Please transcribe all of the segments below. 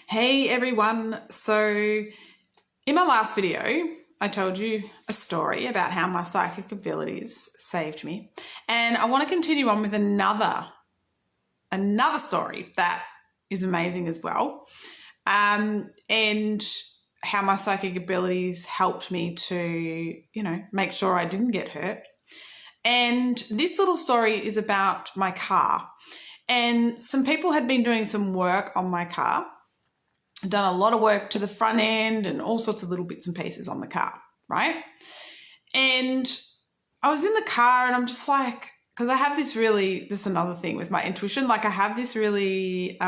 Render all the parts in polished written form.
Hey everyone, so in my last video I told you a story about how my psychic abilities saved me, and I want to continue on with another story that is amazing as well, and how my psychic abilities helped me to make sure I didn't get hurt. And this little story is about my car, and some people had been doing some work on my car, done a lot of work to the front end and all sorts of little bits and pieces on the car, right? And I was in the car and I'm just like, because I have this is another thing with my intuition, like I have this really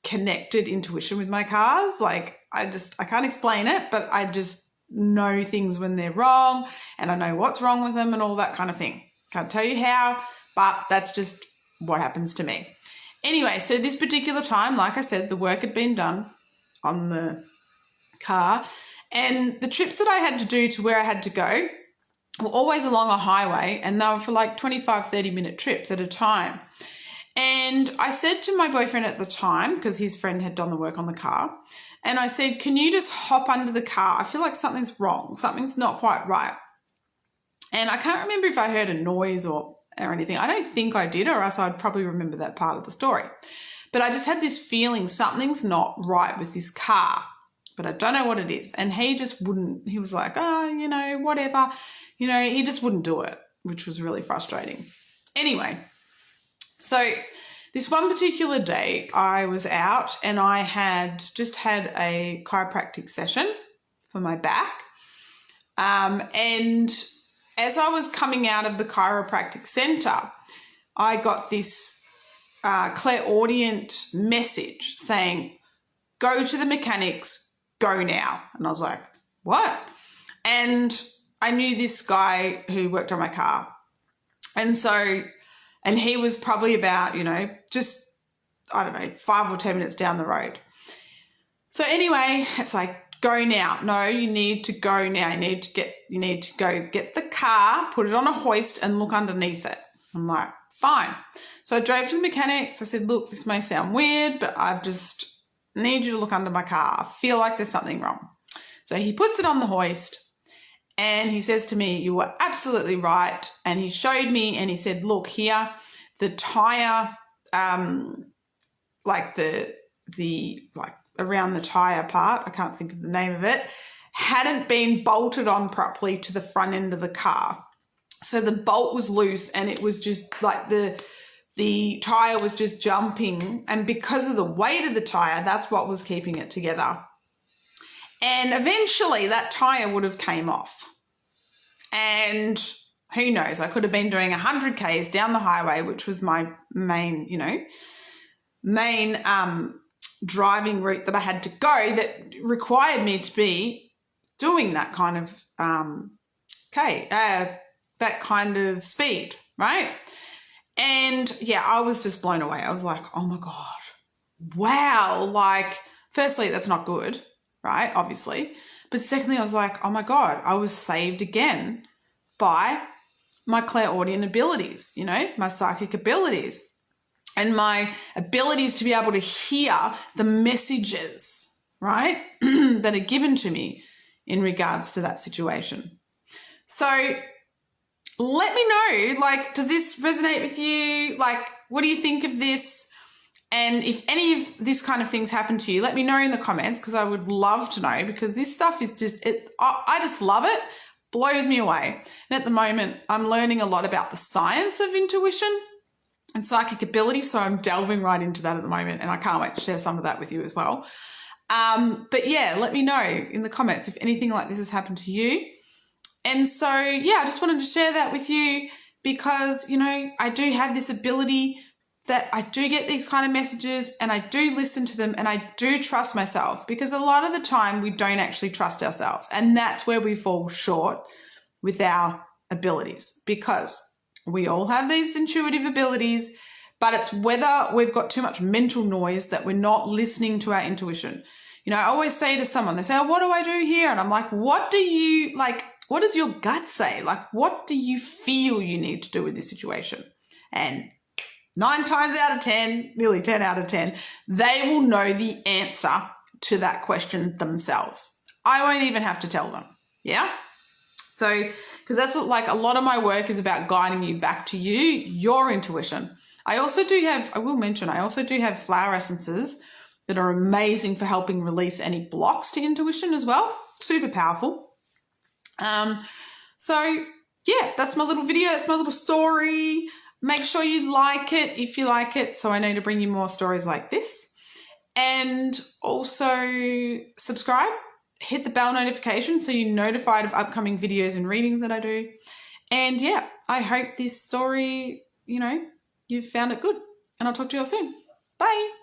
connected intuition with my cars. Like I can't explain it, but I just know things when they're wrong and I know what's wrong with them and all that kind of thing. Can't tell you how, but that's just what happens to me. Anyway, so this particular time, like I said, the work had been done on the car, and the trips that I had to do to where I had to go were always along a highway, and they were for like 25, 30-minute trips at a time. And I said to my boyfriend at the time, because his friend had done the work on the car, and I said, can you just hop under the car? I feel like something's wrong. Something's not quite right. And I can't remember if I heard a noise or anything. I don't think I did, or else I'd probably remember that part of the story. But I just had this feeling something's not right with this car, but I don't know what it is. And he just wouldn't, he was like, whatever. He just wouldn't do it, which was really frustrating. Anyway, so this one particular day I was out and I had just had a chiropractic session for my back. And as I was coming out of the chiropractic centre, I got this clairaudient message saying, go to the mechanics, go now. And I was like, what? And I knew this guy who worked on my car. And he was probably about, 5 or 10 minutes down the road. So anyway, it's like, go now. No, you need to go now. You need to go get the car, put it on a hoist and look underneath it. I'm like, fine. So I drove to the mechanics. I said, look, this may sound weird, but I just need you to look under my car. I feel like there's something wrong. So he puts it on the hoist and he says to me, you were absolutely right. And he showed me and he said, look here, the tire, around the tire part, I can't think of the name of it, hadn't been bolted on properly to the front end of the car. So the bolt was loose and it was just like the tire was just jumping, and because of the weight of the tire, that's what was keeping it together. And eventually that tire would have came off. And who knows, I could have been doing 100 Ks down the highway, which was my main driving route that I had to go, that required me to be doing that kind of that kind of speed, right? And yeah, I was just blown away. I was like, oh my God, wow. Like, firstly, that's not good, right? Obviously. But secondly, I was like, oh my God, I was saved again by my clairaudient abilities, my psychic abilities. And my abilities to be able to hear the messages, right, that are given to me in regards to that situation. So let me know, does this resonate with you? What do you think of this? And if any of this kind of things happen to you, let me know in the comments, because I would love to know, because this stuff is I just love it, blows me away. And at the moment, I'm learning a lot about the science of intuition and psychic ability, so I'm delving right into that at the moment, and I can't wait to share some of that with you as well. But yeah, let me know in the comments if anything like this has happened to you. And so, yeah, I just wanted to share that with you because, I do have this ability that I do get these kind of messages and I do listen to them and I do trust myself, because a lot of the time we don't actually trust ourselves, and that's where we fall short with our abilities, because we all have these intuitive abilities, but it's whether we've got too much mental noise that we're not listening to our intuition. I always say to someone, they say, oh, what do I do here? And I'm like, what does your gut say? What do you feel you need to do with this situation? And 9 times out of 10, nearly 10 out of 10, they will know the answer to that question themselves. I won't even have to tell them. Yeah? So, because that's what, like, a lot of my work is about guiding you back to your intuition. I also do have flower essences that are amazing for helping release any blocks to intuition as well. Super powerful. So yeah, that's my little video. That's my little story. Make sure you like it if you like it, so I know to bring you more stories like this. And also subscribe, hit the bell notification so you're notified of upcoming videos and readings that I do. And yeah, I hope this story, you've found it good. And I'll talk to you all soon. Bye.